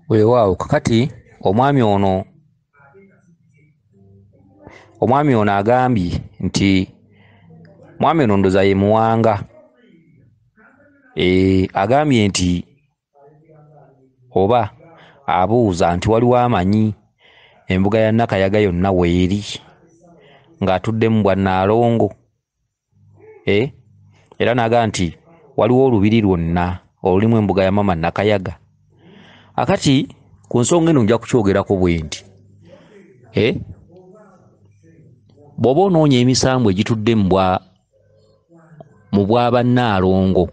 Weewaawo kakati omwami ono agambye nti mwami ono ndoza ye Muwanga. Agambye nti oba abuuza nti waliwo amanyi embuga ya Nakayaga yonna weeri ng'atudde mu Bwannaalongo. Era n'agamba nti waliwo olubiri lwonna olulimu embuga ya Maama Nakayaga. Akati ku nsonga eno nja kukyogerako bwe nti bw'oba onoonya emisambu egitudde mu bwa Bannaalongo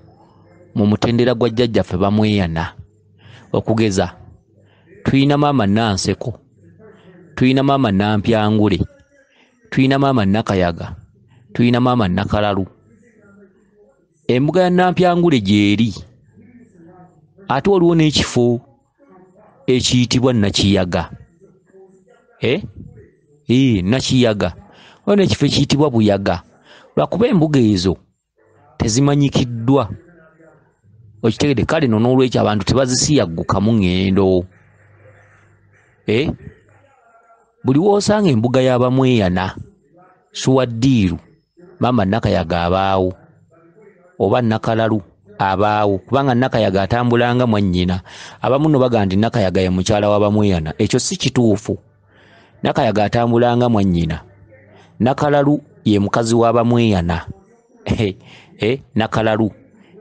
mu mutendera gwa jjajjaffe Bamweyana, okugeza tuyina Maama Nanseko, tuyina Maama Nampyangule, tuyina Maama Nakayaga, tuyina Maama Nakalalu. Embuga ya Nampyangule gyeri, ate waliwo n'ekifo ekiyitibwa Nakiyaga. Nakiyaga. Waliwo n'ekifo ekiyitibwa Buyaga. Lwakuba embuga ezo tezimanyikiddwa. Okitegedde, kale no n'olwekyo abantu tebazisiyaggukamu ngendo. Buli w'osanga embuga y'Abamweyana, Suwaddiiru, Maama Nakayaga abaawo oba Nakalalu abaawo, kubanga Nakayaga atambulanga mwannyina. Abamu no bagamba nti Nakayaga ye mukyala w'Abamweyana. Ekyo si kituufu. Nakayaga atambulanga mwannyina. Nakalalu ye mukazi w'Abamweyana. Nakalalu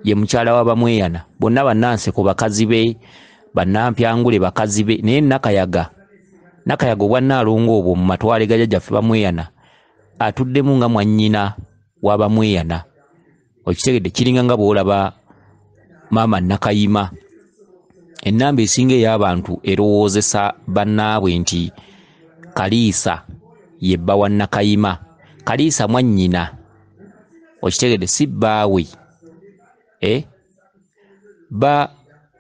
ye mukyala w'Abamweyana. Bonna Bannanseko bakazi be, Bannampyangule bakazi be. Naye Nakayaga Obwannaalongo obwo mu matwale ga jjajjaffe Bamweyana atuddemu nga mwannyina w'Abamweyana. Okitegedde, kiringa nga bw'olaba Maama Nakayima. Ennamba esinga ey'abantu erowoozesa bannaabwe nti Kaliisa ye bba wa Nakayima. Kaliisa mwannyina. Okitegedde, si bbaawe.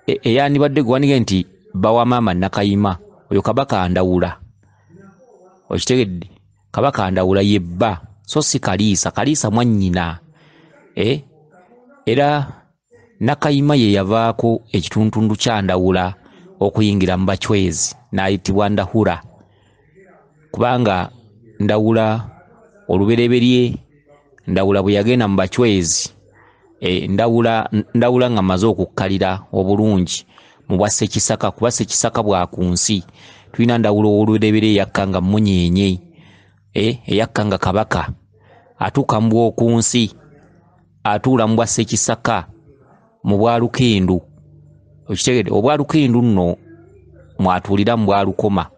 Eyandibadde gwanige nti bba wa Maama Nakayima oyo Kabaka Ndawula. Okitegedde, Kabaka Ndawula ye bba, so si Kaliisa. Kaliisa mwannyina. Era Nakayima ye yavaako ekituntundu kya Ndawula okuyingira mu Bachwezi n'ayitibwa Ndahura, kubanga Ndawula olubereberye Ndawula bwe yagenda mu Bachwezi, Ndawula nga amaze okukkalira obulungi mu bwa Ssekisaka, kuba Ssekisaka bwa ku nsi. Tulina Ndawula olubereberye eyakka nga Munyenye, eyakka nga Kabaka, atuuka mu bw'oku nsi, atuula mu bwa Ssekisaka mu bwa Lukendu. Okitegedde, obwa Lukendu nno mwatuulira mu bwa Lukoma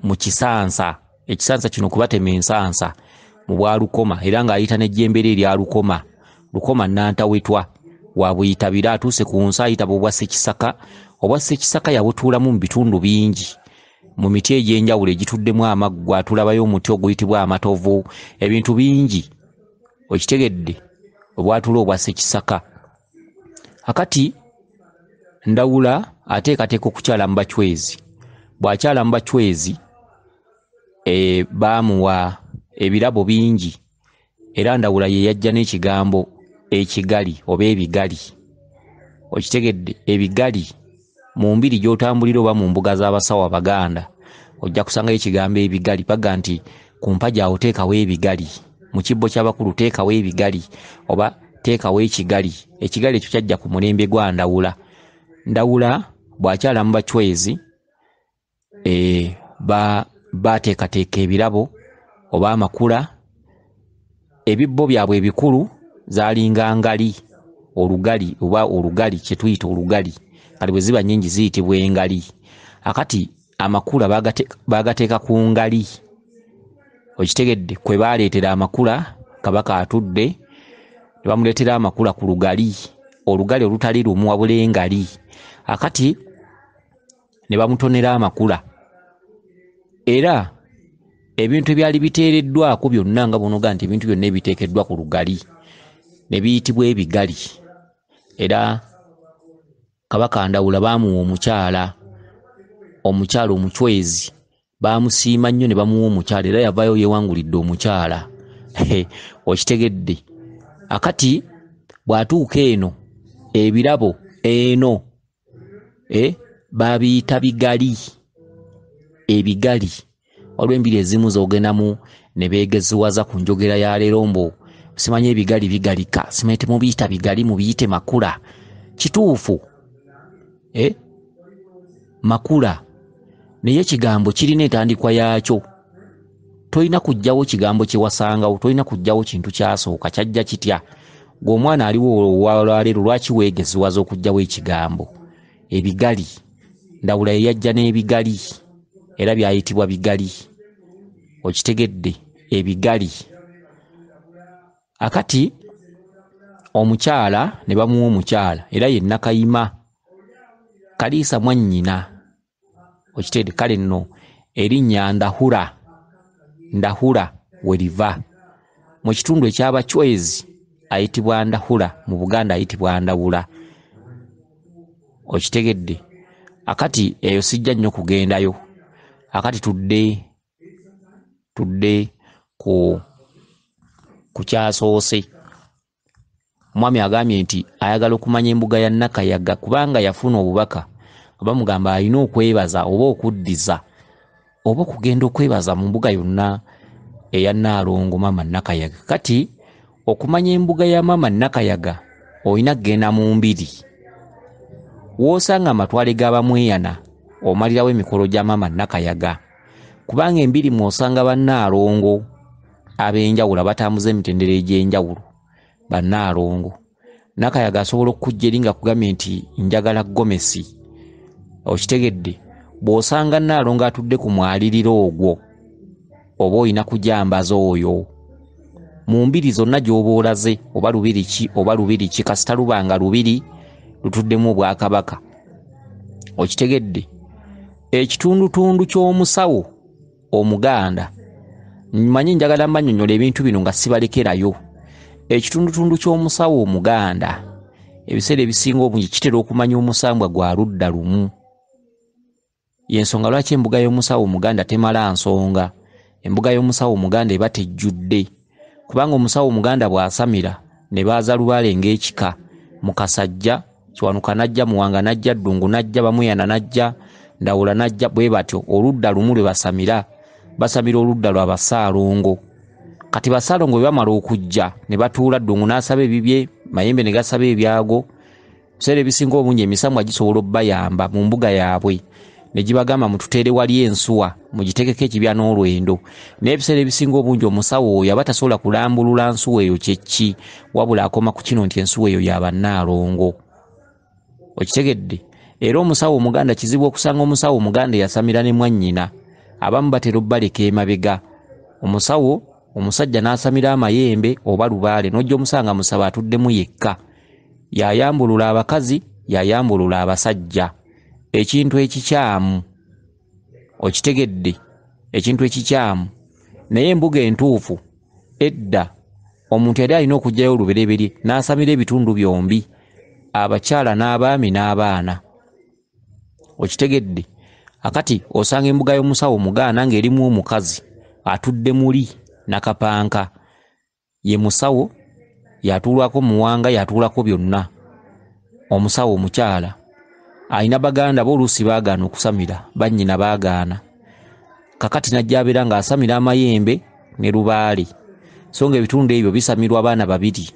mu Kisansa. Ekisansa kino kubatema ensansa mu bwa Lukoma, era ng'ayita n'ejjembere erya Lukoma Nantawetwa wa Bweyitabira. Atuuse ku nsi ayita bwa Ssekisaka. Obwa Ssekisaka yabutuulamu mu bitundu bingi, mu miti egy'enjawulo egituddemu amaggwa. Tulabayo omuti oguyitibwa amatovu, ebintu bingi. Okitegedde, obwatuula obwa Ssekisaka. Akati Ndawula ateekateeka okukyala mu Bachwezi. Bw'akyala mu Bachwezi baamuwa ebirabo bingi, era Ndawula ye yajja n'ekigambo ekigali oba ebigali. Okitegedde, ebigali mu mbiri gy'otambulira oba mu mbuga z'abasawo Abaganda ojja kusangayo ekigambo ebigali. Baga nti ku mpagi awo teekawo ebigali, mu kibbo ky'abakulu teekawo ebigali oba teekawo ekigali. Ekigali ekyo kyajja ku mulembe gwa Ndawula. Ndawula bw'akyala mu Bachwezi baateekateeka ebirabo oba amakula. Ebibbo byabwe ebikulu zaalinga ngali, olugali oba olugali kye tuyita olugali, kale bwe ziba nnyingi ziyitibwa engali. Akati amakula baagateeka ku ngali. Okitegedde, kwe baaleetera amakula Kabaka atudde, ne bamuleetera amakula ku lugali, olugali olutali lumu wabula engali. Akati ne bamutonera amakula, era ebintu ebyali biteereddwako byonna nga bonoga nti ebintu byonna ebiteekeddwa ku lugali ne biyitibwa ebigali. Era Kabaka Ndawula baamuwa omukyala Omuchwezi, baamusiima nnyo ne bamuwa omukyala, era yavaayo yeewangulidde omukyala. Okitegedde, akati bw'atuuka eno ebirabo eno babiyita bigali. Ebigali olw'embiri ezimu z'ogendamu ne beegeziwaza ku njogera ya leero mbu simanyi ebigali bigalika, simanyi temubiyita bigali mubiyite makula. Kituufu makula naye ekigambo kirina entandikwa yaakyo. Tolina kujjawo kigambo kye wasangawo, tolina kujjawo kintu kyasooka kyajja kitya. Ng'omwana aliwo olwaleero lwaki weegeziwaza okujjawo ekigambo? Ebigali Ndawula ye yajja n'ebigali era byayitibwa bigali. Okitegedde? Ebigali. Akati omukyala ne bamuwa omukyala era ye Nakayima Kaliisa mwannyina. Okitegedde? Kale nno erinnya Ndahura we liva. Mu kitundu eky'Abachwezi ayitibwa Ndahura, mu Buganda ayitibwa Ndawula. Okitegedde? Akati eyo sijja nnyo kugendayo. Akati tudde ku kyasoose. Omwami agambye nti ayagala okumanya embuga ya Nakayaga kubanga yafuna obubaka bamugamba alina okwebaza oba okuddiza oba okugenda okwebaza mu mbuga yonna eya Nnaalongo Maama Nakayaga. Kati okumanya embuga ya Maama Nakayaga olina kgenda mu mbiri. W'osanga amatwale g'abamweyana omalirawo emikolo gya Maama Nakayaga kubanga embiri mw'osanga Bannaalongo ab'enjawulo abatambuza emitendera egy'enjawulo. Bannaalongo Nakayaga asobola okukujja eri nga kugambye nti njagala Gomesi. Okitegedde? Bw'osanga Nnaalongo atudde ku mwaliriro ogwo oba olina kujambaza oyo mu mbiri zonna gy'oba olaze, oba lubiri ki oba lubiri ki, kasita lubanga lubiri lutuddemu Obwakabaka. Okitegedde? Ekitundutundu ky'omusawo Omuganda, mmanyi njagala mbannyonnyola ebintu bino nga sibalekerayo. Ekitundutundu ky'omusawo Omuganda ebiseera ebisinga obungi kitera okumanya omusambwa gwa ludda lumu. Y'ensonga lwaki embuga y'omusawo Omuganda temala nsonga. Embuga y'omusawo Omuganda eba tejjudde kubanga omusawo Omuganda bw'asamira ne baaza Lubaale ng'ekika. Mukasajja, Kiwanuka najja, Muwanga najja, Ddungu najja, Bamweyana najja, Ndawula najja, bwe batyo oludda lumu lwe basamira. Basamira oludda lwa Basaalongo. Kati Basaalongo bwe bamala okujja ne batuula, Ddungu n'asaba ebibye, Mayembe ne gasaba ebyago. Biseera ebisinga obungi emisambwa gisobola obbayamba mu mbuga yaabwe ne gibagamba mututeere wali ensuwa mugitegeko ekibya n'olwendo. Naye ebiseera ebisinga obungi omusawo oyo aba tasobola kulambulula nsuwa eyo kyeki, wabula akoma ku kino nti ensuwa eyo ya Bannaalongo. Okitegedde? Era omusawo Omuganda kizibu okusanga omusawo Omuganda yasamira ne mwannyina. Abamu batera obbaleka emabega. Omusawo omusajja n'asamira Amayembe oba Lubaale n'ojja omusanga musaba atuddemu yekka. Yayambulula abakazi, yayambulula abasajja. Ekintu ekikyamu. Okitegedde? Ekintu ekikyamu. Naye embuga entuufu edda omuntu yali alina okugyayo olubereberye n'asamira ebitundu byombi, abakyala n'abaami n'abaana. Okitegedde? Akati osanga embuga y'omusawo Omuganda ng'erimu omukazi atudde muli Nakapanka. Ye musawo yatuulako Muwanga, yatuulako byonna. Omusawo omukyala alina baganda b'oluusi baagaana okusamira, bannyina baagaana. Kakati najja abeera ng'asamira Amayembe ne Lubaale, so nga ebitundu ebyo bisamirwa abaana babiri.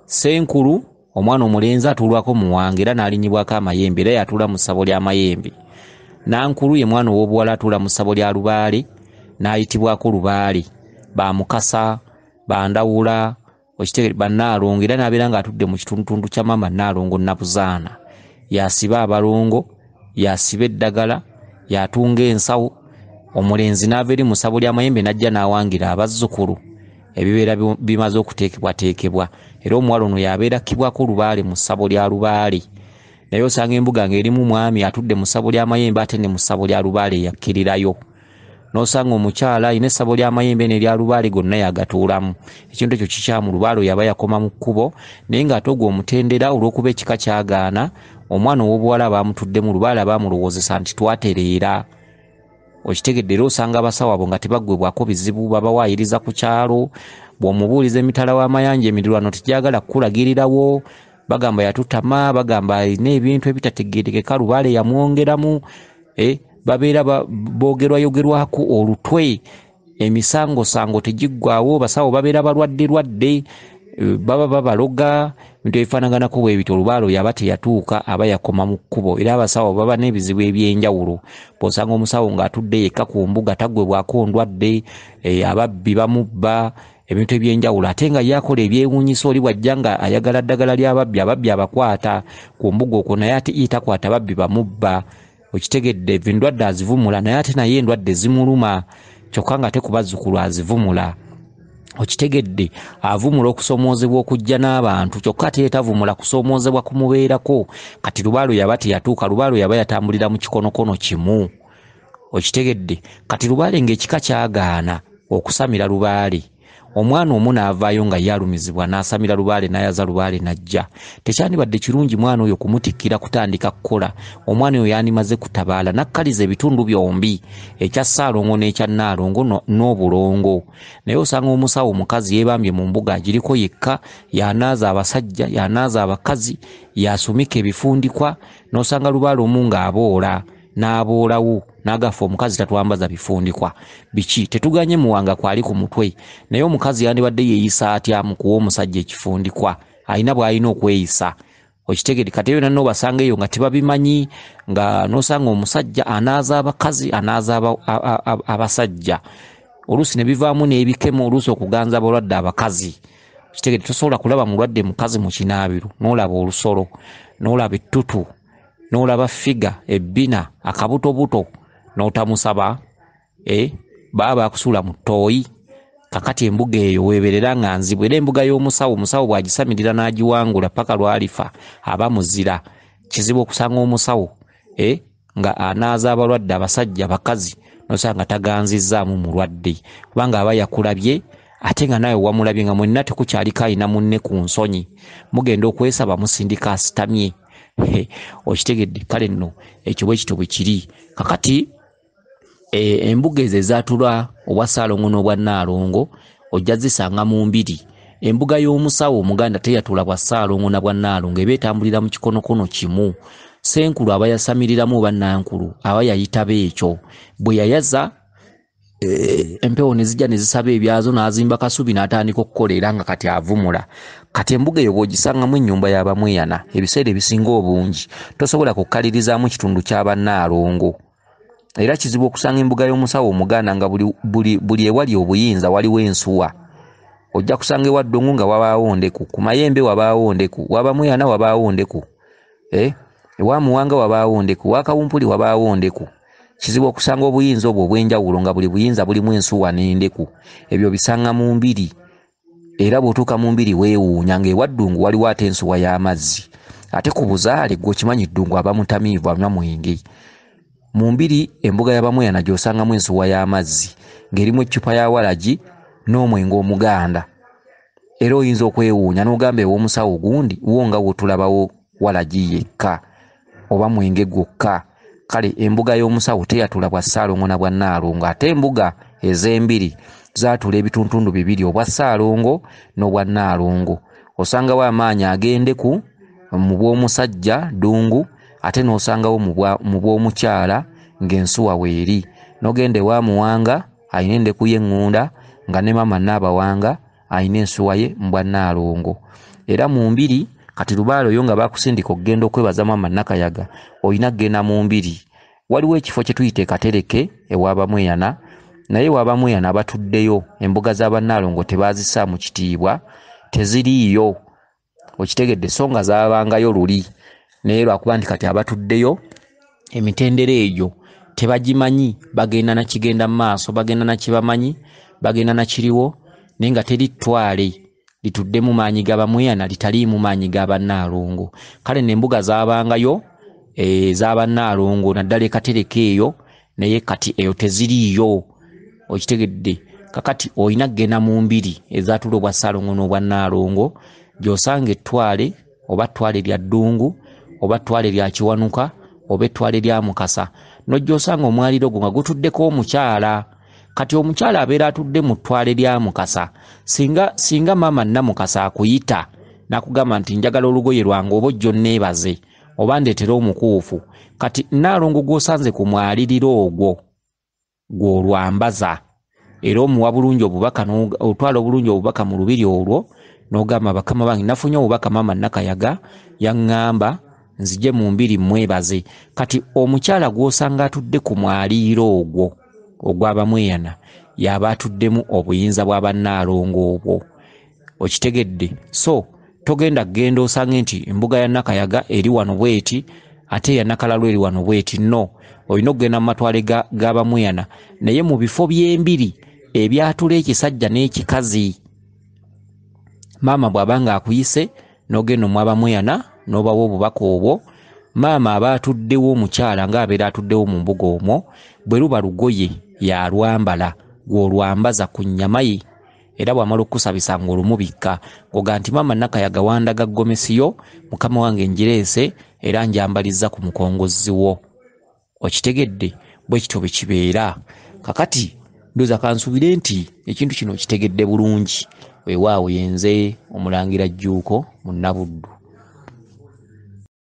Senkulu omwana omulenzi atuulwako Muwanga era n'alinyibwako Amayembe era yatuula mu ssabo lya Mayembe. Nankulu ye mwana ow'obuwala atuula mu ssabo lya Lubaale n'ayitibwako Lubaale. Bamukasa, Bandawula, Okitegedde? Bannaalongo era n'abeera ng'atudde mu kitundutundu kya Maama Nnaalongo Nabuzaana. Yasiba abalongo, yasiba eddagala, yatunga ensawo. Omulenzi n'ava eri mu ssabo lya Mayembe n'ajja n'awangira abazzukulu ebibeera bimaze okuteekebwateekebwa. Era omuwala ono yabeera kibwako Lubaale mu ssabo lya Lubaale. Naye osanga embuga ng'erimu mwami atudde mu ssabo lya Mayembe ate ne mu ssabo lya Lubaale yakkirirayo. N'osanga omukyala alina essabo lya Mayembe n'erya Lubaale gonna yagatuulamu. Ekintu ekyo kikyamu. Lubaale yaba yakoma mu kkubo naye ng'ate ogwo omutendera olw'okuba ekika kyagaana, omwana ow'obuwala baamutuddemu, Lubaale baamulowoozesa nti twatereera. Okitegedde? Era osanga abasawo abo nga tebaggwebwako bizibu, babawaayiriza ku kyalo. Bw'omubuuliza emitala w'amayanja emiriraano tegyagala kukulagirirawo, bagamba yatutama, bagamba alina ebintu ebitategeerekeka, Lubaale yamwongeramu, babeera boogerwayogerwako olutwe, emisango tegiggwaawo, basawo babeera balwadde, baba babaloga, bintu ebifaanaganako bwe bityo. Lubaale oyo aba teyatuuka, aba yakoma mu kkubo, era abasawo baba n'ebizibu eby'enjawulo. Bw'osanga omusawo ng'atudde yekka ku mbuga taggwebwako ndwadde, ababbi bamubba, ebintu eby'enjawulo, ate nga yakola ebyewuunyisa, oli bw'ajja nga ayagala ddagala ly'ababbi abakwata ku mbuga okwo, naye ate takwata babbi bamubba. Okitegedde, endwadde azivumula, naye ate naye endwadde zimuluma, kyokka nga te ku bazzukulu azivumula. Okitegedde, avumula okusoomoozebwa okujja n'abantu, kyokka ate tavumula kusoomoozebwa kumubeerako. Kati Lubaale yaba teyatuuka, Lubaale yaba yatambulira mu kikonokono kimu. Okitegedde, kati Lubaale ng'ekika kyagaana okusamira Lubaale. Omwana omu n'avaayo nga yalumizibwa, n'asamira Lubaale, n'ayaza Lubaale n'ajja. Tekyandibadde kirungi mwana oyo kumutikkira kutandika kukola. Omwana oyo yandimaze kutabaala, nakkaliza ebitundu byombi, ekya Ssaalongo n'ekya Nnaalongo n'Obulongo. Naye osanga omusawo omukazi yeebambye mu mbuga agiriko yekka, yanaaza abasajja, yanaaza abakazi, yasumika ebifundikwa, n'osanga Lubaale omu ng'aboola, n'aboolawo, n'agafa omukazi tatwambaza bifundikwa. Biki tetuganye muwanga kwali ku mutwe, naye omukazi yandibadde yeeyisa atya mu kuwa omusajja ekifundikwa, alina bw'alina okweyisa. Okitegedde, kati ebyo nanno basanga eyo nga tebabimanyi, nga n'osanga omusajja anaaza abakazi, anaaza abasajja, oluusi ne bivaamu n'ebikemo, oluusi okuganza abalwadde abakazi. Okitegedde, tosobola kulaba mulwadde mukazi mu kinaabiro n'olaba olusolo, n'olaba ettutu, n'olaba figa, ebbina, akabutobuto, n'otamusaba, baba bakusuula mu ttooyi. Kakati embuga eyo weeberera nga nzibwe, era embuga y'omusawo, omusawo bw'agisamirira n'agiwangula paka lwalifa aba muzira. Kizibu okusanga omusawo nga anaaza abalwadde abasajja bakazi, n'osanga taganzizzaamu mulwadde, kubanga aba yakulabye, ate nga nawe wamulabye nga mwenna tekukyaliko alina munne ku nsonyi, mugenda okwesaba musindika asitamye. Okitegedde, kale nno ekyo bwe kityo bwe kiri. Kakati embuga ezo ezaatula obwa Ssaalongo n'obwa Nnaalongo ojja zisanga mu mbiri. Embuga y'omusawo Omuganda teyatula bwa Ssaalongo na bwa Nnaalongo, eba etambulira mu kikonokono kimu. Senkulu aba yasamiriramu oba Nankulu aba yayitaba ekyo. Bwe yayaza empewo ne zijja ne zisaba ebyazo, n'azimba kasubi n'atandika okukola, era nga kati avumula. Kati embuga eyo bw'ogisangamu ennyumba y'Abamweyana, ebiseera ebisinga obungi tosobola kukkalirizaamu kitundu ky'aba Nnaalongo. Era kizibu okusanga embuga y'omusawo Omuganda nga buli ewali obuyinza waliwo ensuwa. Ojja kusanga ewa Ddongo nga wabaawo ndeku, ku Mayembe wabaawo ndeku, w'Abamweyana wabaawo ndeku, ewa Muwanga wabaawo ndeku, wa Kawumpuli wabaawo ndeku. Kizibu okusanga obuyinza obwo obw'enjawulo nga buli buyinza bulimu ensuwa n'endeku. Ebyo bisanga mu mbiri, era bw'otuuka mu mbiri weewuunya ng'ewa Ddungu waliwo ate ensuwa y'amazzi. Ate ku Buzaale gwe okimanyi Ddungu aba mutamiivu, anywa mwenge. Mu mbiri embuga y'Abamweyana gy'osangamu ensuwa y'amazzi ng'erimu eccupa ya walagi n'omwenge Omuganda. Era oyinza okwewuunya n'ogamba ew'omusawo gundi wo nga wotulabawo walagi yekka oba mwenge gwokka. Kale embuga y'omusawo teyatula bwa Ssaalongo na bwa Nnaalongo, ate embuga ez'embiri zaatula ebituntundu bibiri, obwa Ssaalongo n'obwa Nnaalongo. Osangawo amaanyi agendeku mu bw'omusajja Ddungu, ate n'osangawo mu bw'omukyala ng'ensuwa weeri. N'ogenda ewa Muwanga alina endeku y'eŋŋunda, nga ne Maama Nabawanga alina ensuwa ye mu bwa Nnaalongo. Era mu mbiri kati Lubaale oyo nga bakusindika okugenda okwebaza Maama Nakayaga, olina kgenda mu mbiri. Waliwo ekifo kye tuyita Katereke ew'Abamweyana, naye ew'Abamweyana abatuddeyo embuga z'Abannaalongo tebaazissaamu kitiibwa, teziriiyo. Okitegedde, so nga zaabangayo luli, naye lwakuba nti kati abatuddeyo emitendera egyo tebagimanyi, bagenda na kigenda mu maaso, bagenda na kibamanyi, bagenda na kiriwo, naye nga teri ttwale litudde mu maanyi g'Abamweyana litaliimu maanyi g'Abannaalongo. Kale n'embuga zaabangayo ez'Abannaalongo naddala Katereke eyo, naye kati eyo teziriiyo. Okitegedde, kakati olina kgenda mu mbiri ezaatula obwa Ssaalongo n'obwa Nnaalongo gy'osanga ettwale, oba ttwale lya Ddungu, oba ttwale lya Kiwanuka, oba ettwale lya Mukasa, n'ojja osanga omwaliro gwo nga gutuddeko omukyala. Kati omukyala abeera atudde mu ttwale lya Mukasa, singa Maama Namukasa akuyita nakugamba nti njagala olugoye lwange oba ojjo neebaze oba ndeetera omukuufu kati Nnaalongo gw'osanze ku mwaliriro ogwo gw'olwambaza era omuwa bulungi obubaka otwala obulungi obubaka mu lubiri olwo n'ogamba bakama bange nafunye obubaka Maama Nakayaga yaŋŋamba nzije mu mbiri mwebaze. Kati omukyala gw'osanga atudde ku mwaliriro ogwo ogw'abamweyana yaba atuddemu obuyinza bwa Bannaalongo obwo, okitegedde? So togenda genda osange nti embuga ya Nakayaga eri wano bweti ate ya Nakalalu eri wano bweti. No, olina okugenda mu matwale g'abamweyana naye mu bifo by'embiri ebyatula ekisajja n'ekikazi. Maama bw'abanga akuyise n'ogenda mu abamweyana n'obawa obubaka obwo, maama aba atuddewo omukyala ng'abeera atuddewo mu mbuga omwo, bwe luba lugoye yalwambala gw'olwambaza ku nnyama ye era bw'amala okusabisa ng'olumubikka oga nti Maama Nakayaga wandaga gomesiyo mukama wange ngireese era njambalizza ku mukongozi wo. Okitegedde? Bwe kityo bwe kibeera. Kakati ndoza kansubire nti ekintu kino kitegedde bulungi. Weewaawo yenze Omulangira Jjuuko Munabuddu.